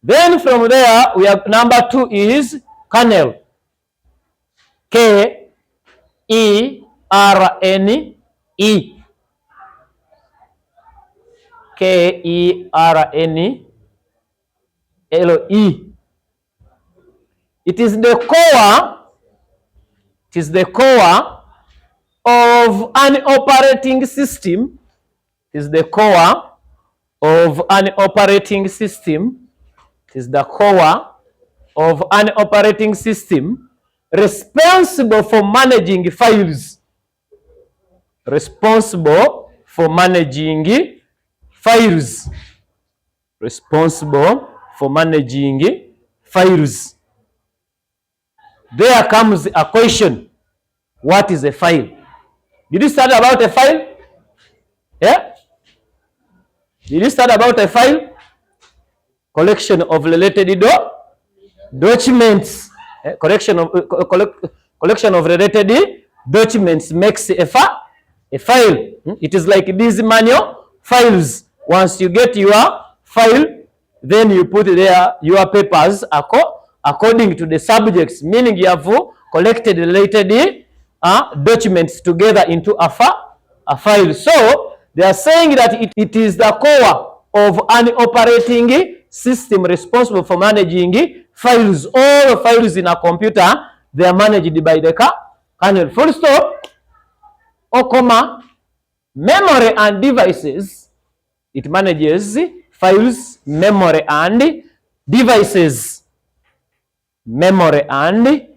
Then from there, we have number 2 is kernel. K-E-R-N-E. K-E-R-N-L-E. It is the core of an operating system. It is the core of an operating system. It is the core of an operating system responsible for managing files. Responsible for managing files. Responsible for managing files. There comes a question. What is a file? Did you study about a file? Yeah? Did you study about a file? Collection of related documents. Collection of related documents makes a file. It is like these manual files. Once you get your file, then you put there your papers according to the subjects, meaning you have collected related documents together into a file. So they are saying that it is the core of an operating system responsible for managing files. All files in a computer, they are managed by the kernel. Full stop. Or comma, memory and devices. It manages files, memory and devices. Memory and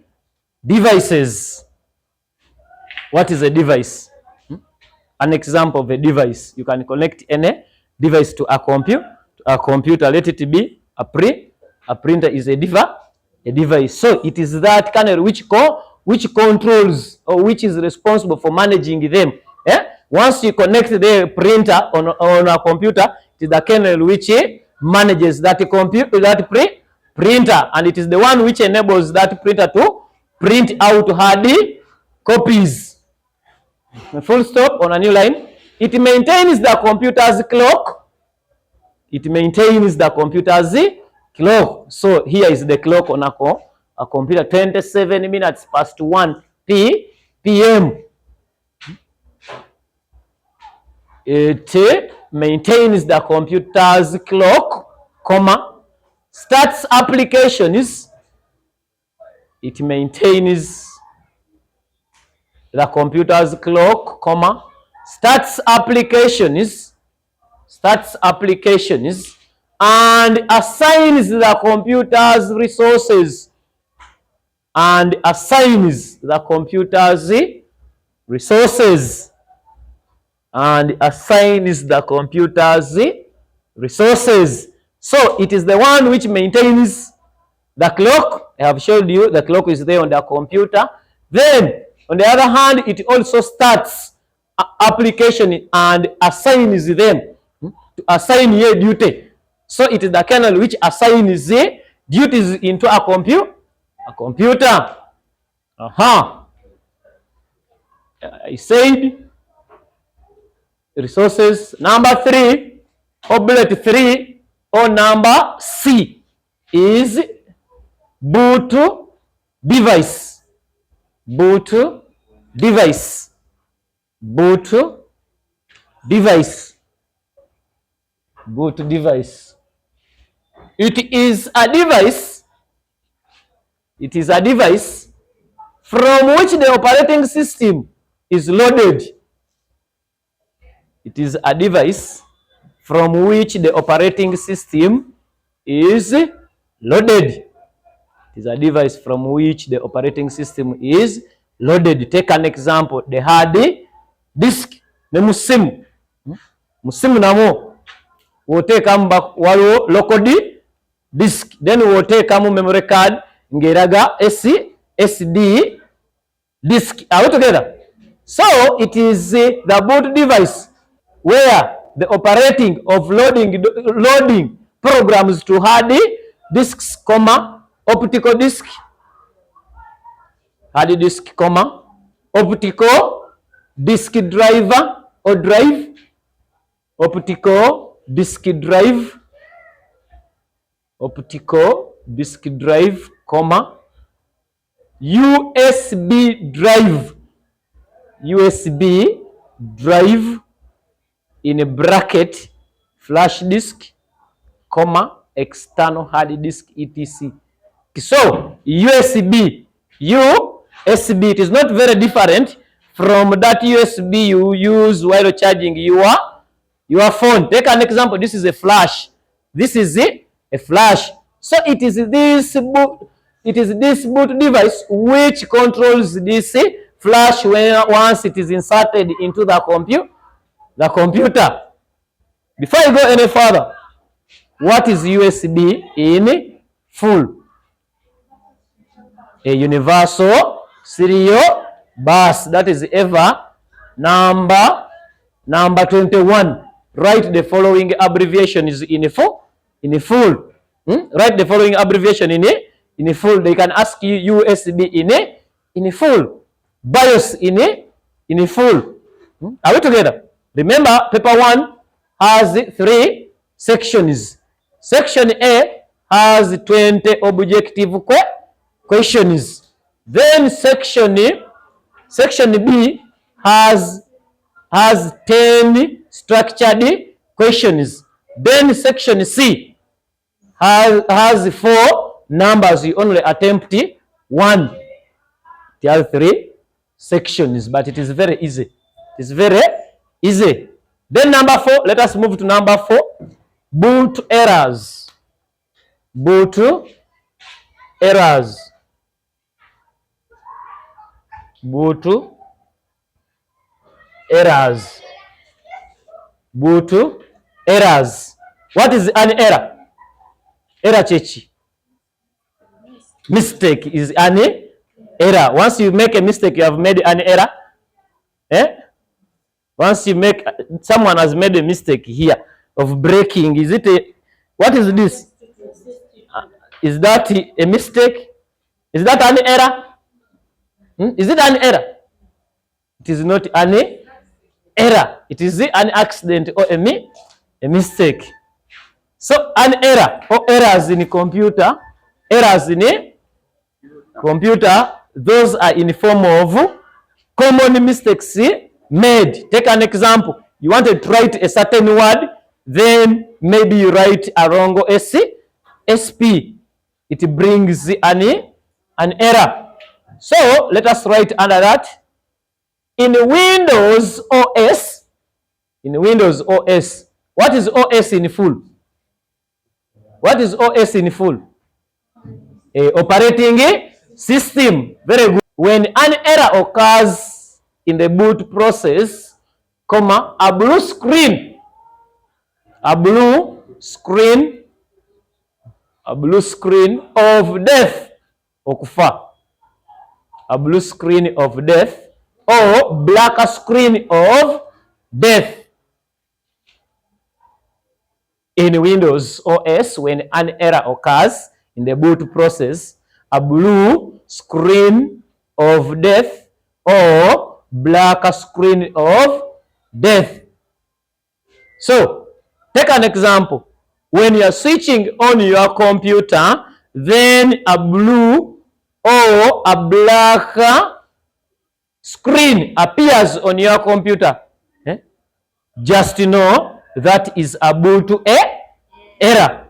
devices. What is a device? An example of a device. You can connect any device to a computer. Let it be a printer is a device. So it is that kernel which controls or which is responsible for managing them. Once you connect the printer on a computer, it is the kernel which manages that printer, and it is the one which enables that printer to print out hard copies. Full stop on a new line. It maintains the computer's clock. It maintains the computer's clock. So here is the clock on a computer. 27 minutes past 1 p.m. It maintains the computer's clock, comma, starts applications. It maintains the computer's clock, comma, starts applications, and assigns the computer's resources. And assigns the computer's resources. And assigns the computer's resources. So it is the one which maintains the clock. I have showed you the clock is there on the computer. Then, on the other hand, it also starts application and assigns them to assign a duty. So it is the kernel which assigns the duties into a computer. I said resources. Number 3, or bullet 3, or number C is boot device. Boot device. Boot device. Boot device. It is a device. It is a device from which the operating system is loaded. It is a device from which the operating system is loaded. It is a device from which the operating system is loaded. Take an example. The hard disk. Ne musimu. Musimu namo. Wotekamu waliwo local disk. Then wotekamu memory card. Ngeraga SD disk. Are we together? So it is the boot device where the operating of loading programs to hard disks, comma, optical disk, hard disk, comma, optical disk driver or drive, optical disk drive, optical disk drive, comma, USB drive, USB drive in a bracket, flash disk, comma, external hard disk, etc. So USB, USB, it is not very different from that USB you use while charging your phone. Take an example. This is a flash. This is a flash. So it is this boot device which controls this flash when once it is inserted into the computer. Before I go any further, what is USB in full? A universal serial bus. That is ever number 21. Write the following abbreviations in full. Write the following abbreviation in full. They can ask you USB in full. BIOS in full. Are we together? Remember, paper 1 has 3 sections. Section A has 20 objective questions. Then section B has 10 structured questions. Then section C has 4 numbers. You only attempt 1. There are 3 sections, but it is very easy. It is very easy. Then number 4, let us move to number 4. Boot errors. Boot errors. Boot errors. Boot errors. What is an error? Error chechi. Mistake is an error. Once you make a mistake, you have made an error. Once you make, someone has made a mistake here of breaking. Is it a, what is this? Is that a mistake? Is that an error? Is it an error? It is not an error. It is an accident or a mistake. So an error or errors in computer, errors in computer, those are in form of common mistakes made. Take an example. You wanted to write a certain word, then maybe you write a wrong SP. It brings an error. So let us write under that. In Windows OS, what is OS in full? What is OS in full? Operating system. Very good. When an error occurs in the boot process, comma, a blue screen of death, okufa, a blue screen of death, or black screen of death. In Windows OS, when an error occurs in the boot process, a blue screen of death or black screen of death. So, take an example. When you are switching on your computer, then a blue or a black screen appears on your computer. Just know that is a boot error.